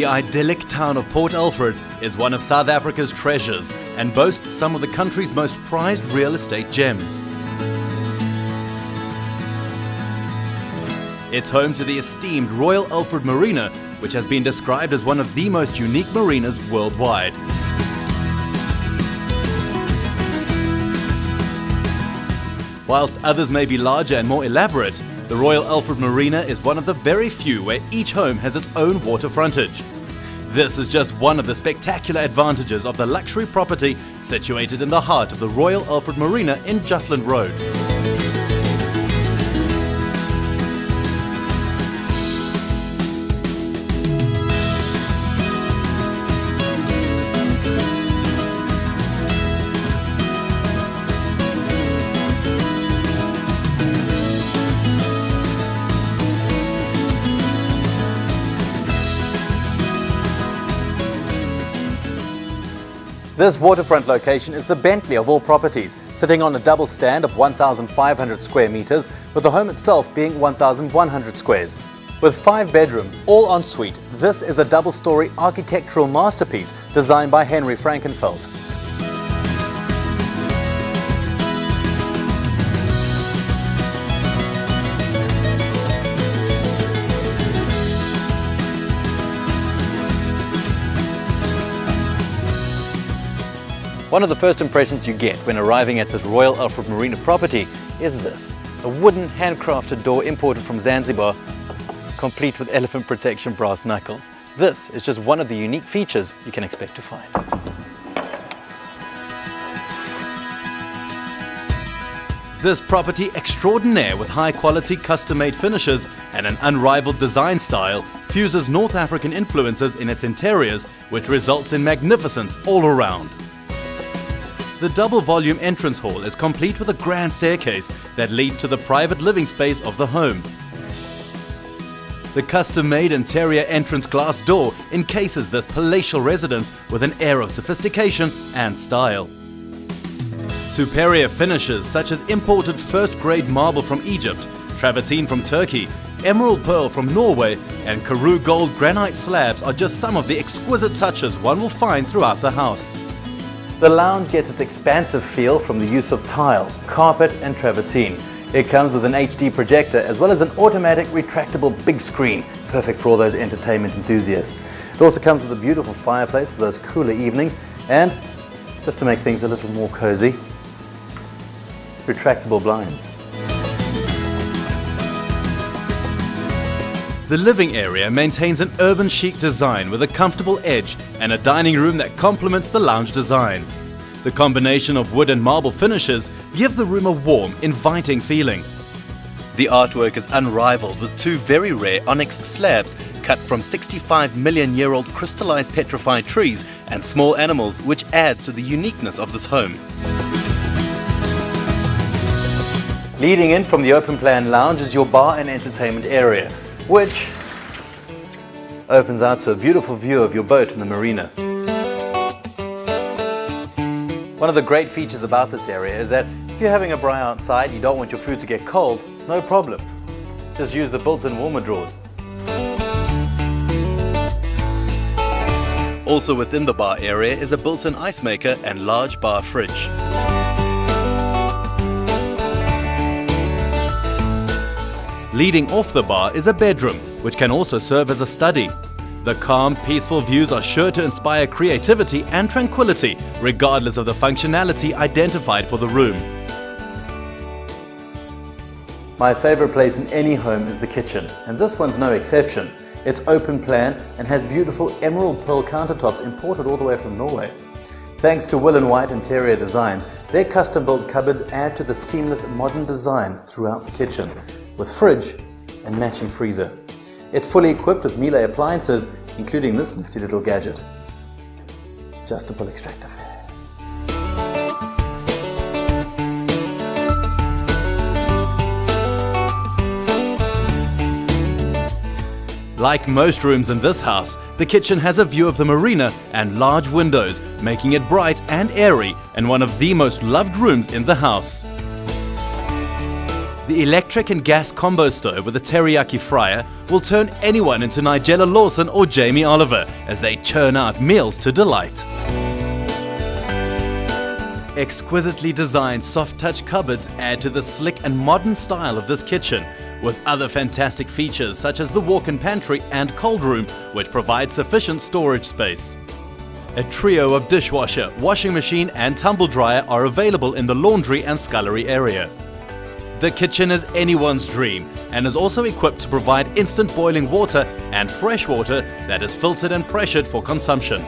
The idyllic town of Port Alfred is one of South Africa's treasures and boasts some of the country's most prized real estate gems. It's home to the esteemed Port Alfred Marina, which has been described as one of the most unique marinas worldwide. Whilst others may be larger and more elaborate, the Port Alfred Marina is one of the very few where each home has its own water frontage. This is just one of the spectacular advantages of the luxury property situated in the heart of the Port Alfred Marina in Jutland Road. This waterfront location is the Bentley of all properties, sitting on a double stand of 1,500 square meters, with the home itself being 1,100 squares. With 5 bedrooms, all en suite, this is a double-story architectural masterpiece designed by Henry Frankenfeld. One of the first impressions you get when arriving at this Port Alfred Marina property is this: a wooden handcrafted door imported from Zanzibar, complete with elephant protection brass knuckles. This is just one of the unique features you can expect to find. This property extraordinaire with high quality custom-made finishes and an unrivaled design style fuses North African influences in its interiors, which results in magnificence all around. The double-volume entrance hall is complete with a grand staircase that leads to the private living space of the home. The custom-made interior entrance glass door encases this palatial residence with an air of sophistication and style. Superior finishes such as imported first-grade marble from Egypt, travertine from Turkey, emerald pearl from Norway, and Karoo gold granite slabs are just some of the exquisite touches one will find throughout the house. The lounge gets its expansive feel from the use of tile, carpet and travertine. It comes with an HD projector as well as an automatic retractable big screen, perfect for all those entertainment enthusiasts. It also comes with a beautiful fireplace for those cooler evenings, and, just to make things a little more cozy, retractable blinds. The living area maintains an urban chic design with a comfortable edge and a dining room that complements the lounge design. The combination of wood and marble finishes give the room a warm, inviting feeling. The artwork is unrivaled with 2 very rare onyx slabs cut from 65-million-year-old crystallized petrified trees and small animals, which add to the uniqueness of this home. Leading in from the open-plan lounge is your bar and entertainment area, which opens out to a beautiful view of your boat in the marina. One of the great features about this area is that if you're having a braai outside, you don't want your food to get cold, no problem. Just use the built-in warmer drawers. Also within the bar area is a built-in ice maker and large bar fridge. Leading off the bar is a bedroom, which can also serve as a study. The calm, peaceful views are sure to inspire creativity and tranquility, regardless of the functionality identified for the room. My favorite place in any home is the kitchen, and this one's no exception. It's open plan and has beautiful emerald pearl countertops imported all the way from Norway. Thanks to Will & White Interior Designs, their custom-built cupboards add to the seamless modern design throughout the kitchen, with fridge and matching freezer. It's fully equipped with Miele appliances, including this nifty little gadget, adjustable extractor fan. Like most rooms in this house, the kitchen has a view of the marina and large windows, making it bright and airy and one of the most loved rooms in the house. The electric and gas combo stove with a teriyaki fryer will turn anyone into Nigella Lawson or Jamie Oliver as they churn out meals to delight. Exquisitely designed soft-touch cupboards add to the slick and modern style of this kitchen, with other fantastic features such as the walk-in pantry and cold room, which provide sufficient storage space. A trio of dishwasher, washing machine and tumble dryer are available in the laundry and scullery area. The kitchen is anyone's dream and is also equipped to provide instant boiling water and fresh water that is filtered and pressured for consumption.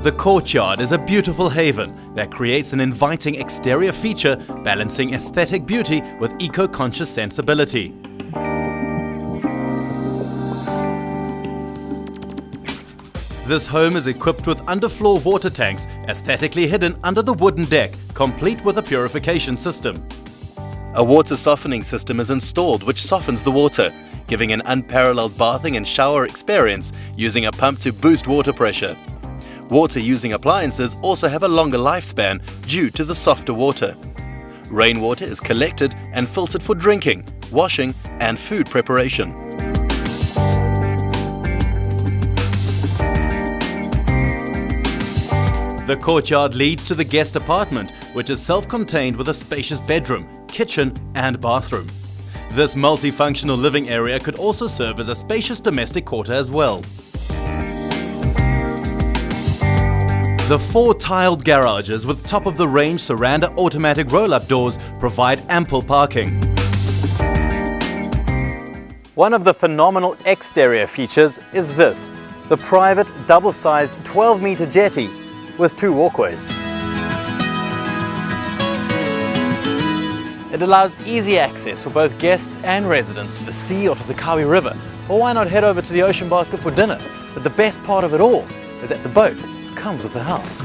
The Courtyard is a beautiful haven that creates an inviting exterior feature, balancing aesthetic beauty with eco-conscious sensibility. This home is equipped with underfloor water tanks aesthetically hidden under the wooden deck, complete with a purification system. A water softening system is installed which softens the water, giving an unparalleled bathing and shower experience using a pump to boost water pressure. Water-using appliances also have a longer lifespan due to the softer water. Rainwater is collected and filtered for drinking, washing and food preparation. The Courtyard leads to the guest apartment, which is self-contained with a spacious bedroom, kitchen and bathroom. This multifunctional living area could also serve as a spacious domestic quarter as well. The 4 tiled garages with top-of-the-range Suranda automatic roll-up doors provide ample parking. One of the phenomenal exterior features is this, the private double-sized 12-meter jetty with 2 walkways. It allows easy access for both guests and residents to the sea or to the Kawi River, or why not head over to the Ocean Basket for dinner? But the best part of it all is that the boat comes with the house.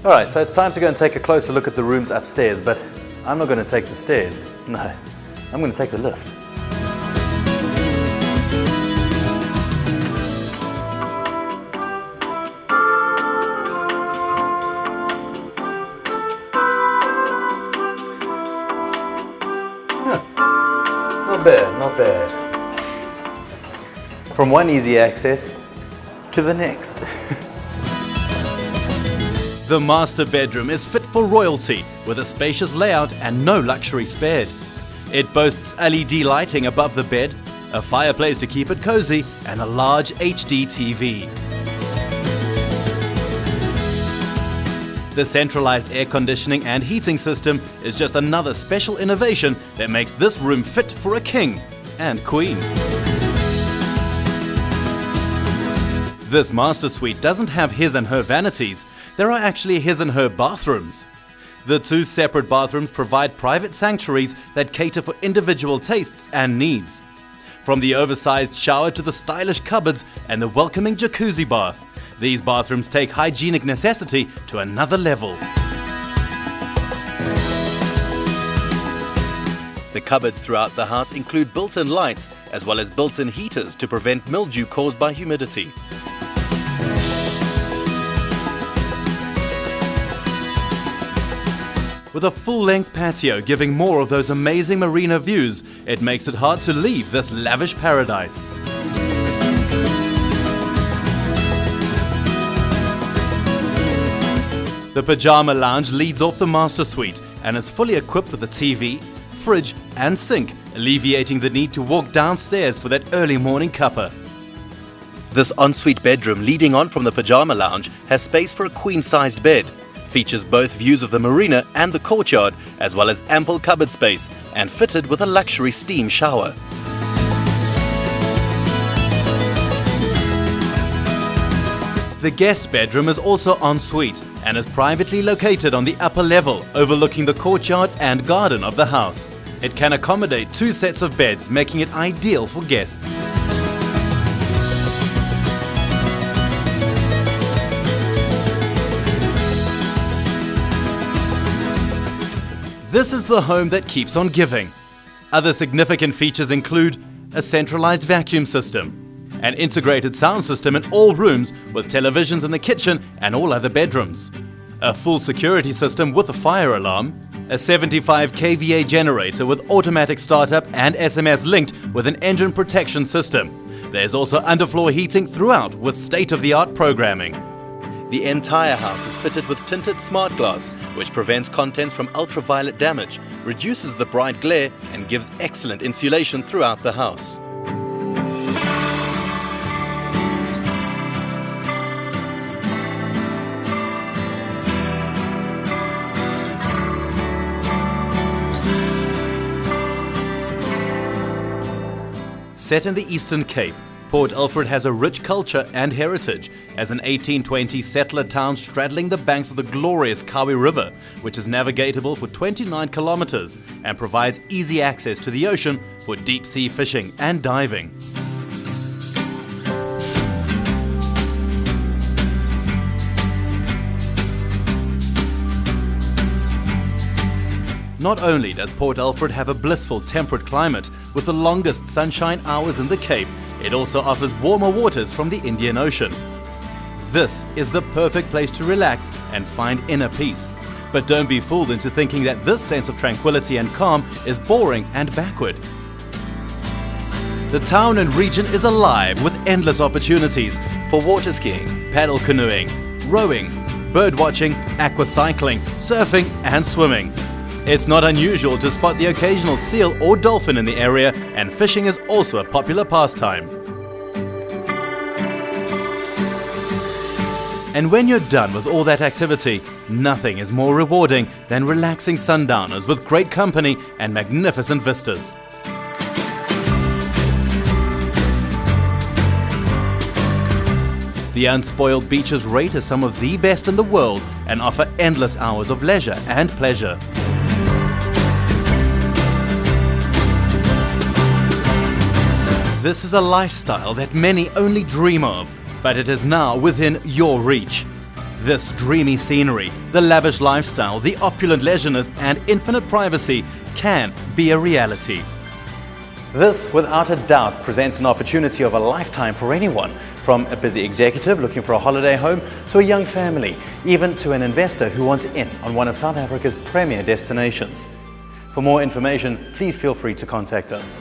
Alright, so it's time to go and take a closer look at the rooms upstairs, but I'm not going to take the stairs. No, I'm going to take the lift. Not bad, not bad. From one easy access to the next. The master bedroom is fit for royalty with a spacious layout and no luxury spared. It boasts LED lighting above the bed, a fireplace to keep it cozy and a large HD TV. The centralized air conditioning and heating system is just another special innovation that makes this room fit for a king and queen. This master suite doesn't have his and her vanities. There are actually his and her bathrooms. The 2 separate bathrooms provide private sanctuaries that cater for individual tastes and needs. From the oversized shower to the stylish cupboards and the welcoming jacuzzi bath, these bathrooms take hygienic necessity to another level. The cupboards throughout the house include built-in lights as well as built-in heaters to prevent mildew caused by humidity. With a full-length patio giving more of those amazing marina views, it makes it hard to leave this lavish paradise. The pajama lounge leads off the master suite and is fully equipped with a TV, fridge and sink, alleviating the need to walk downstairs for that early morning cuppa. This ensuite bedroom leading on from the pajama lounge has space for a queen-sized bed. Features both views of the marina and the courtyard, as well as ample cupboard space and fitted with a luxury steam shower. The guest bedroom is also en suite and is privately located on the upper level, overlooking the courtyard and garden of the house. It can accommodate 2 sets of beds, making it ideal for guests. This is the home that keeps on giving. Other significant features include a centralized vacuum system, an integrated sound system in all rooms with televisions in the kitchen and all other bedrooms, a full security system with a fire alarm, a 75 kVA generator with automatic startup and SMS linked with an engine protection system. There's also underfloor heating throughout with state-of-the-art programming. The entire house is fitted with tinted smart glass, which prevents contents from ultraviolet damage, reduces the bright glare, and gives excellent insulation throughout the house. Set in the Eastern Cape, Port Alfred has a rich culture and heritage as an 1820 settler town straddling the banks of the glorious Kawi River, which is navigatable for 29 kilometers and provides easy access to the ocean for deep-sea fishing and diving. Not only does Port Alfred have a blissful temperate climate with the longest sunshine hours in the Cape, it also offers warmer waters from the Indian Ocean. This is the perfect place to relax and find inner peace. But don't be fooled into thinking that this sense of tranquility and calm is boring and backward. The town and region is alive with endless opportunities for water skiing, paddle canoeing, rowing, bird watching, aqua cycling, surfing and swimming. It's not unusual to spot the occasional seal or dolphin in the area, and fishing is also a popular pastime. And when you're done with all that activity, nothing is more rewarding than relaxing sundowners with great company and magnificent vistas. The unspoiled beaches rate as some of the best in the world and offer endless hours of leisure and pleasure. This is a lifestyle that many only dream of, but it is now within your reach. This dreamy scenery, the lavish lifestyle, the opulent leisureness and infinite privacy can be a reality. This, without a doubt, presents an opportunity of a lifetime for anyone, from a busy executive looking for a holiday home to a young family, even to an investor who wants in on one of South Africa's premier destinations. For more information, please feel free to contact us.